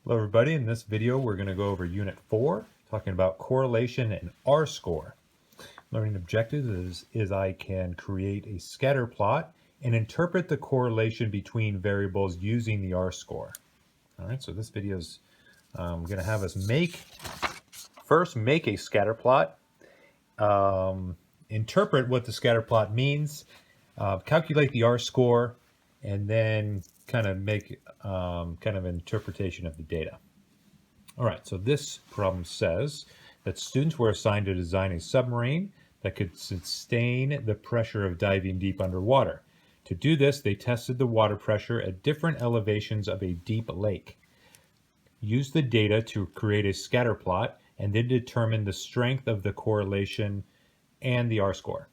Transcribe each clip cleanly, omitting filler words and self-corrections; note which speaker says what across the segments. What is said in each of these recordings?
Speaker 1: Hello everybody, in this video we're going to go over Unit 4, talking about correlation and R-score. Learning objectives is I can create a scatter plot and interpret the correlation between variables using the R-score. Alright, so this video is going to have us first make a scatter plot, interpret what the scatter plot means, calculate the R-score, and then kind of make kind of an interpretation of the data. All right, so this problem says that students were assigned to design a submarine that could sustain the pressure of diving deep underwater. To do this, they tested the water pressure at different elevations of a deep lake. Use the data to create a scatter plot and then determine the strength of the correlation and the R-score.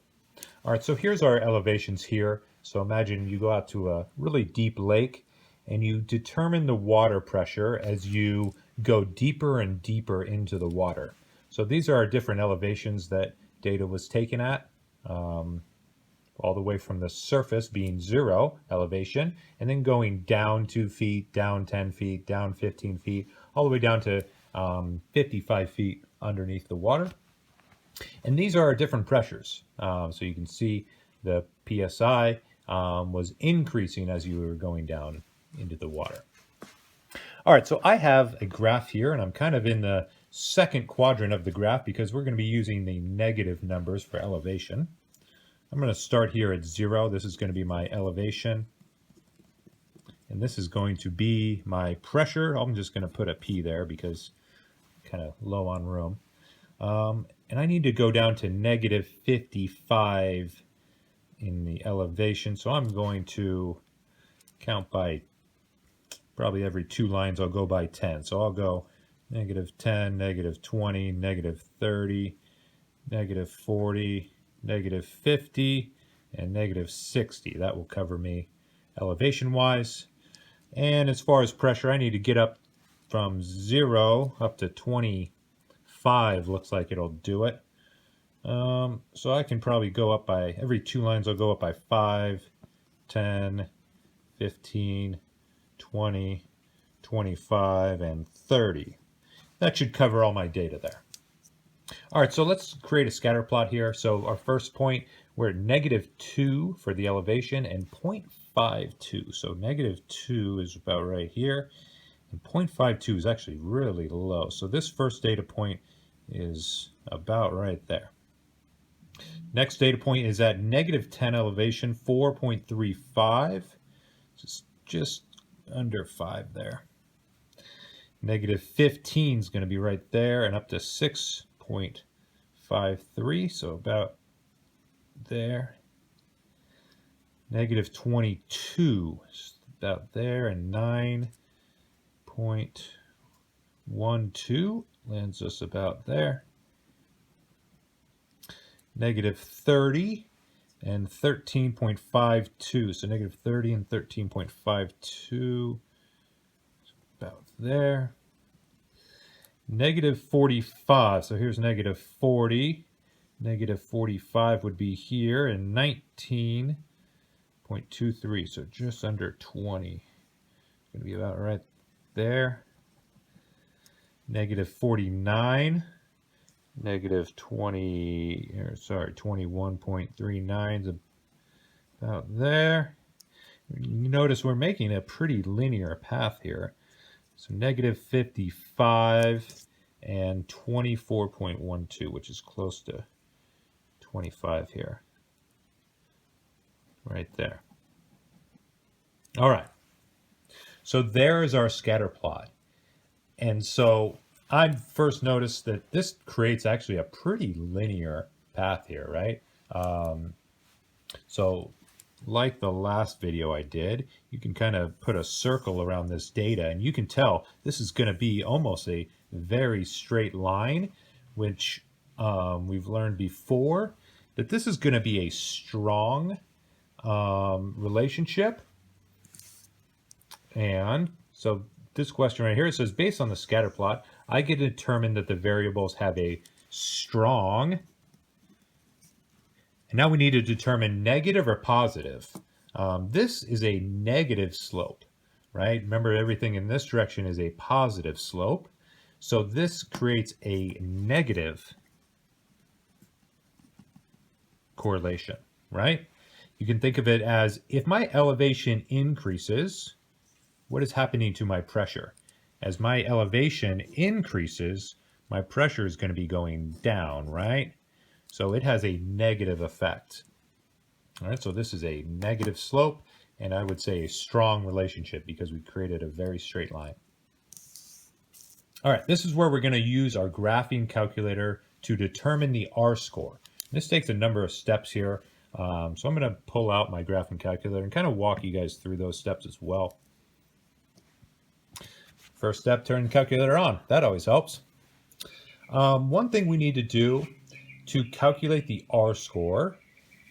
Speaker 1: All right, so here's our elevations here. So imagine you go out to a really deep lake and you determine the water pressure as you go deeper and deeper into the water. So these are our different elevations that data was taken at, all the way from the surface being 0 elevation, and then going down 2 feet, down 10 feet, down 15 feet, all the way down to 55 feet underneath the water. And these are our different pressures. So you can see the PSI was increasing as you were going down into the water. All right, so I have a graph here, and I'm kind of in the second quadrant of the graph because we're going to be using the negative numbers for elevation. I'm going to start here at 0. This is going to be my elevation. And this is going to be my pressure. I'm just going to put a P there because I'm kind of low on room. And I need to go down to negative 55 in the elevation. So I'm going to count by probably every 2 lines I'll go by 10. So I'll go negative 10, negative 20, negative 30, negative 40, negative 50, and negative 60. That will cover me elevation-wise. And as far as pressure, I need to get up from 0 up to 25. Looks like it'll do it. So I can probably go up by, every 2 lines I'll go up by 5, 10, 15, 20, 25, and 30. That should cover all my data there. All right, so let's create a scatter plot here. So our first point, we're at negative 2 for the elevation and 0.52. So negative 2 is about right here. And 0.52 is actually really low. So this first data point is about right there. Next data point is at negative 10 elevation, 4.35. Just under 5 there. Negative 15 is going to be right there, and up to 6.53, so about there. Negative 22 is about there, and 9.12 lands us about there. Negative 30 and 13.52, so negative 30 and 13.52, about there. Negative 45, so here's negative 40. Negative 45 would be here, and 19.23, so just under 20. It's going to be about right there. Negative 49. Negative 21.39 is about there. You notice we're making a pretty linear path here. So negative 55 and 24.12, which is close to 25 here. Right there. All right. So there is our scatter plot. And so I first noticed that this creates actually a pretty linear path here, right? So like the last video I did, you can kind of put a circle around this data and you can tell this is going to be almost a very straight line, which we've learned before that this is going to be a strong relationship. And so this question right here, it says, based on the scatter plot, I can determine that the variables have a strong, and now we need to determine negative or positive. This is a negative slope, right? Remember, everything in this direction is a positive slope. So this creates a negative correlation, right? You can think of it as if my elevation increases, what is happening to my pressure? As my elevation increases, my pressure is going to be going down, right? So it has a negative effect. All right, so this is a negative slope, and I would say a strong relationship because we created a very straight line. All right, this is where we're going to use our graphing calculator to determine the R-score. This takes a number of steps here, so I'm going to pull out my graphing calculator and kind of walk you guys through those steps as well. First step, turn the calculator on. That always helps. One thing we need to do to calculate the R-score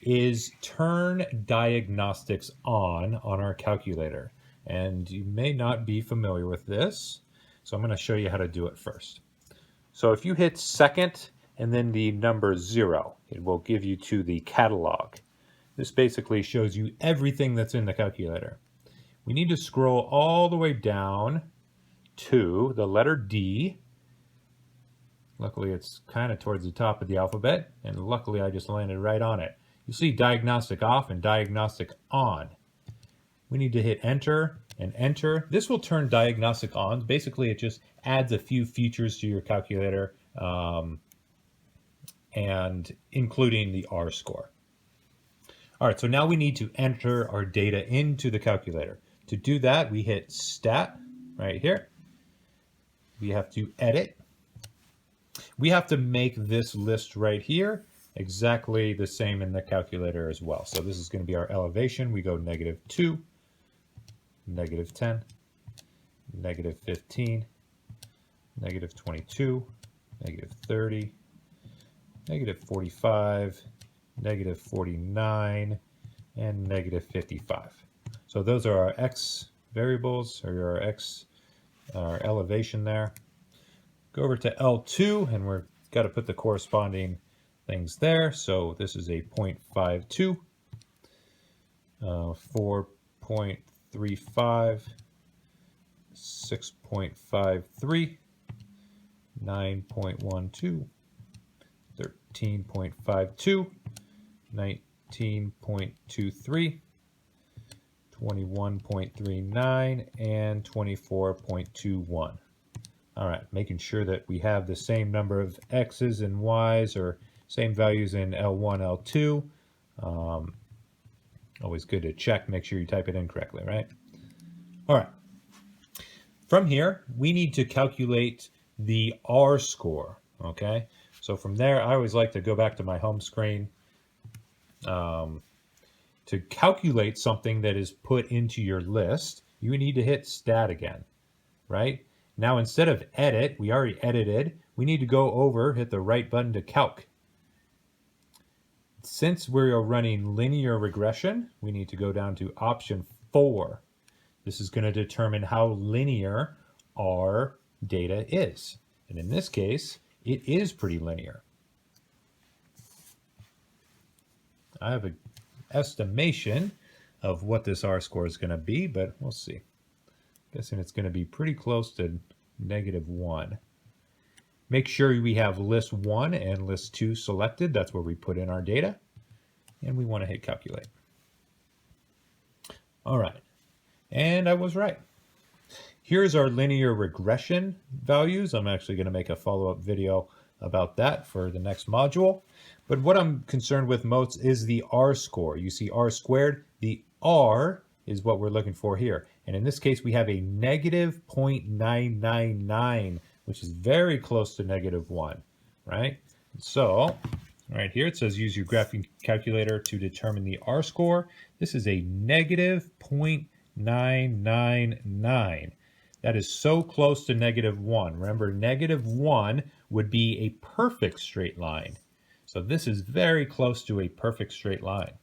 Speaker 1: is turn diagnostics on our calculator. And you may not be familiar with this, so I'm going to show you how to do it first. So if you hit second and then the number 0, it will give you to the catalog. This basically shows you everything that's in the calculator. We need to scroll all the way down to the letter D. Luckily, it's kind of towards the top of the alphabet, and luckily I just landed right on it. You see diagnostic off and diagnostic on. We need to hit enter and enter. This will turn diagnostic on. Basically, it just adds a few features to your calculator, and including the R-score. All right, so now we need to enter our data into the calculator. To do that, we hit stat right here. We have to edit. We have to make this list right here exactly the same in the calculator as well. So this is going to be our elevation. We go -2, -10, -15, -22, -30, -45, -49, and -55. So those are our X variables, or our elevation there. Go over to L2, and we're got to put the corresponding things there. So this is a 0.52, 4.35, 6.53, 9.12, 13.52, 19.23, 21.39, and 24.21. All right, making sure that we have the same number of X's and Y's, or same values in L1, L2. Always good to check, make sure you type it in correctly, right? All right. From here, we need to calculate the R-score, okay? So from there, I always like to go back to my home screen to calculate something that is put into your list. You need to hit stat again, right? Now, instead of edit, we already edited. We need to go over, hit the right button to calc. Since we are running linear regression, we need to go down to option 4. This is going to determine how linear our data is. And in this case, it is pretty linear. I have an estimation of what this R-score is going to be, but we'll see. Guessing it's going to be pretty close to -1. Make sure we have list 1 and list 2 selected. That's where we put in our data. And we want to hit calculate. All right. And I was right. Here's our linear regression values. I'm actually going to make a follow-up video about that for the next module. But what I'm concerned with most is the R-score. You see R squared. The R is what we're looking for here. And in this case, we have a -0.999, which is very close to -1, right? So right here, it says use your graphing calculator to determine the R-score. This is a -0.999. That is so close to -1. Remember, -1 would be a perfect straight line. So this is very close to a perfect straight line,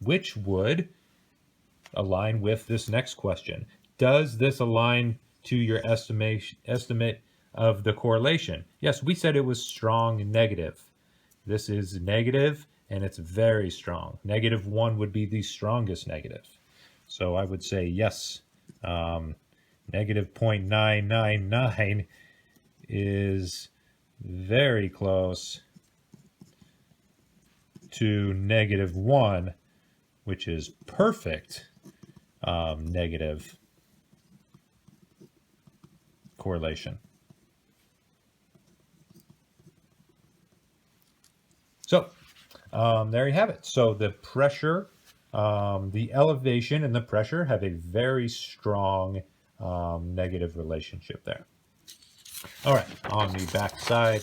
Speaker 1: which would align with this next question. Does this align to your estimate of the correlation? Yes, we said it was strong and negative. This is negative, and it's very strong. -1 would be the strongest negative. So I would say yes, Negative 0.999 is very close to -1, which is perfect negative correlation. So there you have it. So the pressure, the elevation and the pressure have a very strong negative relationship there. All right, on the back side,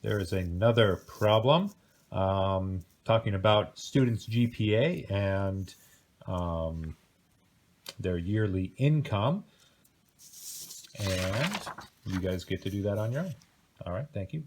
Speaker 1: there is another problem talking about students' GPA and their yearly income. And you guys get to do that on your own. All right, thank you.